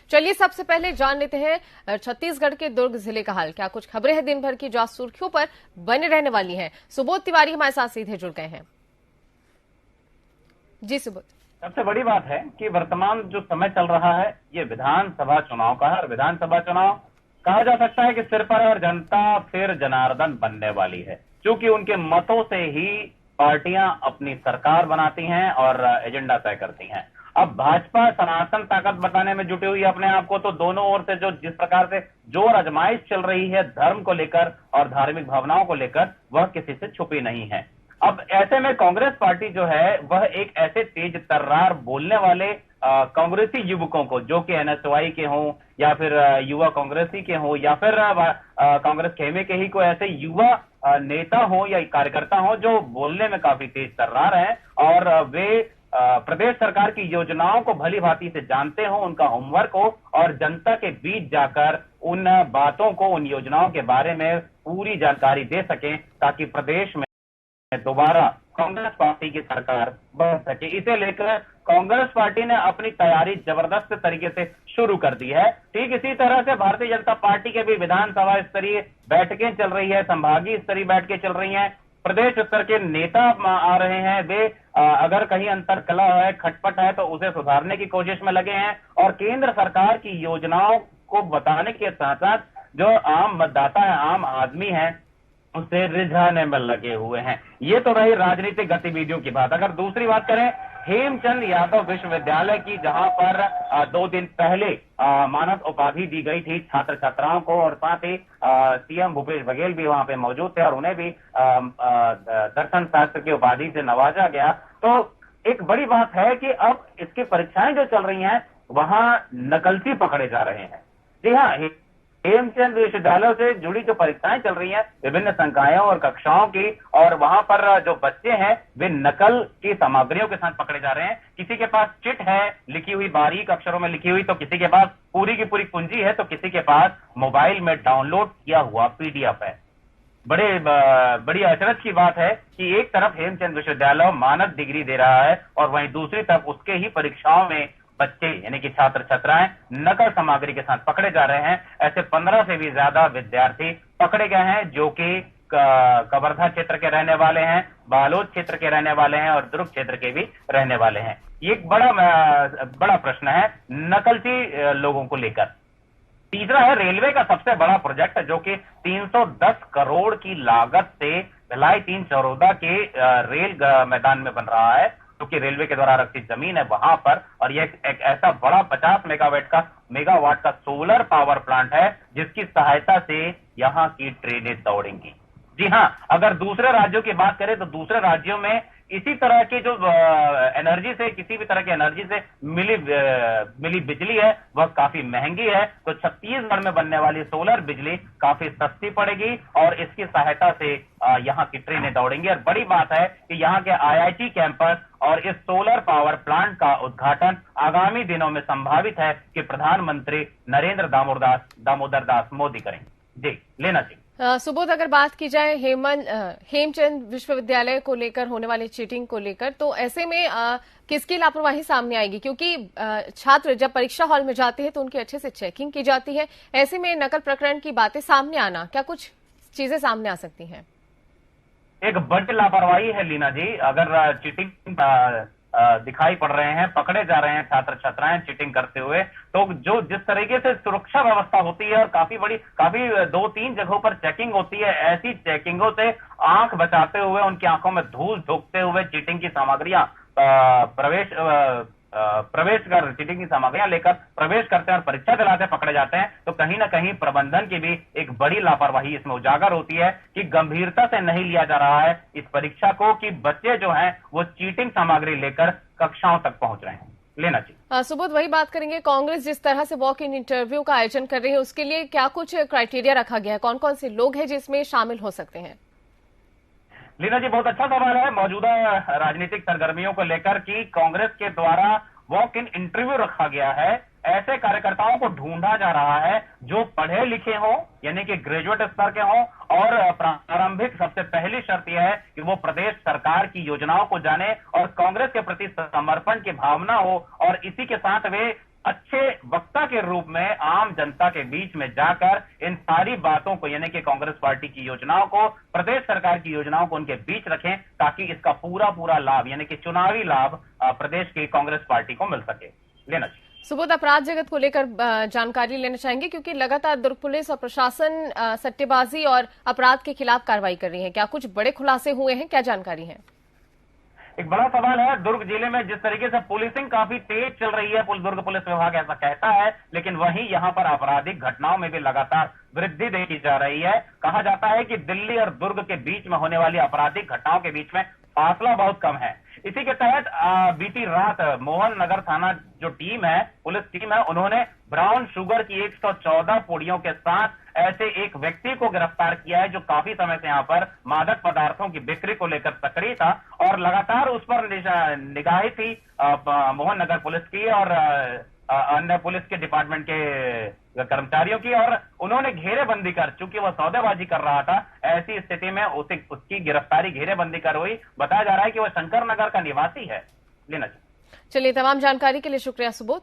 चलिए सबसे पहले जान लेते हैं छत्तीसगढ़ के दुर्ग जिले का हाल। क्या कुछ खबरें हैं दिन भर की जो आज सुर्खियों पर बने रहने वाली हैं। सुबोध तिवारी हमारे साथ सीधे जुड़ गए हैं। जी सुबोध। सबसे बड़ी बात है कि वर्तमान जो समय चल रहा है ये विधानसभा चुनाव का है और विधानसभा चुनाव कहा जा सकता है कि सिर पर और जनता फिर जनार्दन बनने वाली है, क्योंकि उनके मतों से ही पार्टियां अपनी सरकार बनाती हैं और एजेंडा तय करती हैं। अब भाजपा सनातन ताकत बताने में जुटी हुई है अपने आप को, तो दोनों ओर से जो जिस प्रकार से जोर आजमाइश चल रही है धर्म को लेकर और धार्मिक भावनाओं को लेकर, वह किसी से छुपी नहीं है। अब ऐसे में कांग्रेस पार्टी जो है वह एक ऐसे तेज तर्रार बोलने वाले कांग्रेसी युवकों को, जो कि एनएसवाई के हों या फिर युवा कांग्रेसी के हों या फिर कांग्रेस खेमे के ही कोई ऐसे युवा नेता हो या कार्यकर्ता हो जो बोलने में काफी तेज तर्रार हैं और वे प्रदेश सरकार की योजनाओं को भली भांति से जानते हो, उनका होमवर्क हो और जनता के बीच जाकर उन बातों को, उन योजनाओं के बारे में पूरी जानकारी दे सकें, ताकि प्रदेश में दोबारा कांग्रेस पार्टी की सरकार बन सके। इसे लेकर कांग्रेस पार्टी ने अपनी तैयारी जबरदस्त तरीके से शुरू कर दी है। ठीक इसी तरह से भारतीय जनता पार्टी के भी विधानसभा स्तरीय बैठकें चल रही है, संभागीय स्तरीय बैठकें चल रही हैं, प्रदेश स्तर के नेता आ रहे हैं। वे अगर कहीं अंतर कला है, खटपट है, तो उसे सुधारने की कोशिश में लगे हैं और केंद्र सरकार की योजनाओं को बताने के साथ साथ जो आम मतदाता है, आम आदमी है, उसे रिझाने में लगे हुए हैं। ये तो रही राजनीतिक गतिविधियों की बात। अगर दूसरी बात करें हेमचंद यादव विश्वविद्यालय की, जहां पर 2 दिन पहले मानद उपाधि दी गई थी छात्र छात्राओं को और साथ ही सीएम भूपेश बघेल भी वहां पे मौजूद थे और उन्हें भी दर्शन शास्त्र की उपाधि से नवाजा गया। तो एक बड़ी बात है कि अब इसकी परीक्षाएं जो चल रही हैं वहां नकलची पकड़े जा रहे हैं। जी हाँ, हेमचंद विश्वविद्यालय से जुड़ी जो परीक्षाएं चल रही हैं विभिन्न संकायों और कक्षाओं की, और वहां पर जो बच्चे हैं वे नकल की सामग्रियों के साथ पकड़े जा रहे हैं। किसी के पास चिट है लिखी हुई, बारीक अक्षरों में लिखी हुई, तो किसी के पास पूरी की पूरी कुंजी है, तो किसी के पास मोबाइल में डाउनलोड किया हुआ पीडीएफ है। बड़ी अचरज की बात है कि एक तरफ हेमचंद विश्वविद्यालय मानद डिग्री दे रहा है और वहीं दूसरी तरफ उसके ही परीक्षाओं में बच्चे यानी कि छात्र छात्राएं नकल सामग्री के साथ पकड़े जा रहे हैं। ऐसे 15 से भी ज्यादा विद्यार्थी पकड़े गए हैं, जो कि कवर्धा क्षेत्र के रहने वाले हैं, बालोद क्षेत्र के रहने वाले हैं और दुर्ग क्षेत्र के भी रहने वाले हैं। ये एक बड़ा प्रश्न है नकलची लोगों को लेकर। तीसरा है रेलवे का सबसे बड़ा प्रोजेक्ट, जो कि 310 करोड़ की लागत से भिलाई 3 चौरोदा के रेल मैदान में बन रहा है, क्योंकि रेलवे के द्वारा आरक्षित जमीन है वहां पर। और यह एक ऐसा बड़ा 50 मेगावाट का सोलर पावर प्लांट है जिसकी सहायता से यहाँ की ट्रेनें दौड़ेंगी। जी हाँ, अगर दूसरे राज्यों की बात करें तो दूसरे राज्यों में इसी तरह की जो एनर्जी से, किसी भी तरह की एनर्जी से मिली बिजली है वह काफी महंगी है। तो छत्तीसगढ़ में बनने वाली सोलर बिजली काफी सस्ती पड़ेगी और इसकी सहायता से यहाँ की ट्रेनें दौड़ेंगी। और बड़ी बात है कि यहाँ के आईआईटी कैंपस और इस सोलर पावर प्लांट का उद्घाटन आगामी दिनों में संभावित है कि प्रधानमंत्री नरेंद्र दामोदर दास मोदी करेंगे। जी लेना चाहिए। सुबोध, अगर बात की जाए हेमचंद विश्वविद्यालय को लेकर होने वाली चीटिंग को लेकर, तो ऐसे में किसकी लापरवाही सामने आएगी? क्योंकि छात्र जब परीक्षा हॉल में जाते हैं तो उनकी अच्छे से चेकिंग की जाती है। ऐसे में नकल प्रकरण की बातें सामने आना, क्या कुछ चीजें सामने आ सकती हैं? एक बड़ी लापरवाही है लीना जी। अगर चीटिंग दिखाई पड़ रहे हैं, पकड़े जा रहे हैं छात्र छात्राएं चीटिंग करते हुए, तो जो जिस तरीके से सुरक्षा व्यवस्था होती है और काफी 2-3 जगहों पर चेकिंग होती है, ऐसी चेकिंगों से आंख बचाते हुए, उनकी आंखों में धूल झोंकते हुए चीटिंग की सामग्रियां चीटिंग की सामग्रियां लेकर प्रवेश करते हैं और परीक्षा दिलाते पकड़े जाते हैं, तो कहीं ना कहीं प्रबंधन की भी एक बड़ी लापरवाही इसमें उजागर होती है कि गंभीरता से नहीं लिया जा रहा है इस परीक्षा को, कि बच्चे जो हैं वो चीटिंग सामग्री लेकर कक्षाओं तक पहुंच रहे हैं। लेना चाहिए। सुबोध, वही बात करेंगे, कांग्रेस जिस तरह से वॉक इन इंटरव्यू का आयोजन कर रही है उसके लिए क्या कुछ क्राइटेरिया रखा गया है? कौन कौन से लोग हैं जिसमें शामिल हो सकते हैं? लीना जी, बहुत अच्छा सवाल है मौजूदा राजनीतिक सरगर्मियों को लेकर कि कांग्रेस के द्वारा वॉक इन इंटरव्यू रखा गया है। ऐसे कार्यकर्ताओं को ढूंढा जा रहा है जो पढ़े लिखे हों, यानी कि ग्रेजुएट स्तर के हों, और प्रारंभिक सबसे पहली शर्त यह है कि वो प्रदेश सरकार की योजनाओं को जाने और कांग्रेस के प्रति समर्पण की भावना हो, और इसी के साथ वे अच्छे वक्ता के रूप में आम जनता के बीच में जाकर इन सारी बातों को, यानी कि कांग्रेस पार्टी की योजनाओं को, प्रदेश सरकार की योजनाओं को उनके बीच रखें, ताकि इसका पूरा पूरा लाभ, यानी कि चुनावी लाभ प्रदेश की कांग्रेस पार्टी को मिल सके। लेना सुबोध, अपराध जगत को लेकर जानकारी लेना चाहेंगे, क्योंकि लगातार दुर्ग पुलिस और प्रशासन सट्टेबाजी और अपराध के खिलाफ कार्रवाई कर रही है। क्या कुछ बड़े खुलासे हुए हैं, क्या जानकारी है? एक बड़ा सवाल है। दुर्ग जिले में जिस तरीके से पुलिसिंग काफी तेज चल रही है, दुर्ग पुलिस विभाग ऐसा कहता है, लेकिन वहीं यहां पर आपराधिक घटनाओं में भी लगातार वृद्धि देखी जा रही है। कहा जाता है कि दिल्ली और दुर्ग के बीच में होने वाली आपराधिक घटनाओं के बीच में फासला बहुत कम है। इसी के तहत बीती रात मोहन नगर थाना जो टीम है, पुलिस टीम है, उन्होंने ब्राउन शुगर की 114 पुड़ियों के साथ ऐसे एक व्यक्ति को गिरफ्तार किया है, जो काफी समय से यहां पर मादक पदार्थों की बिक्री को लेकर सक्रिय था, और लगातार उस पर निगाही थी मोहन नगर पुलिस की और अन्य पुलिस के डिपार्टमेंट के कर्मचारियों की, और उन्होंने घेरेबंदी कर, चूंकि वह सौदेबाजी कर रहा था, ऐसी स्थिति में उसकी गिरफ्तारी घेरेबंदी कर हुई। बताया जा रहा है कि वह शंकर नगर का निवासी है। लेना चलिए, तमाम जानकारी के लिए शुक्रिया सुबोध।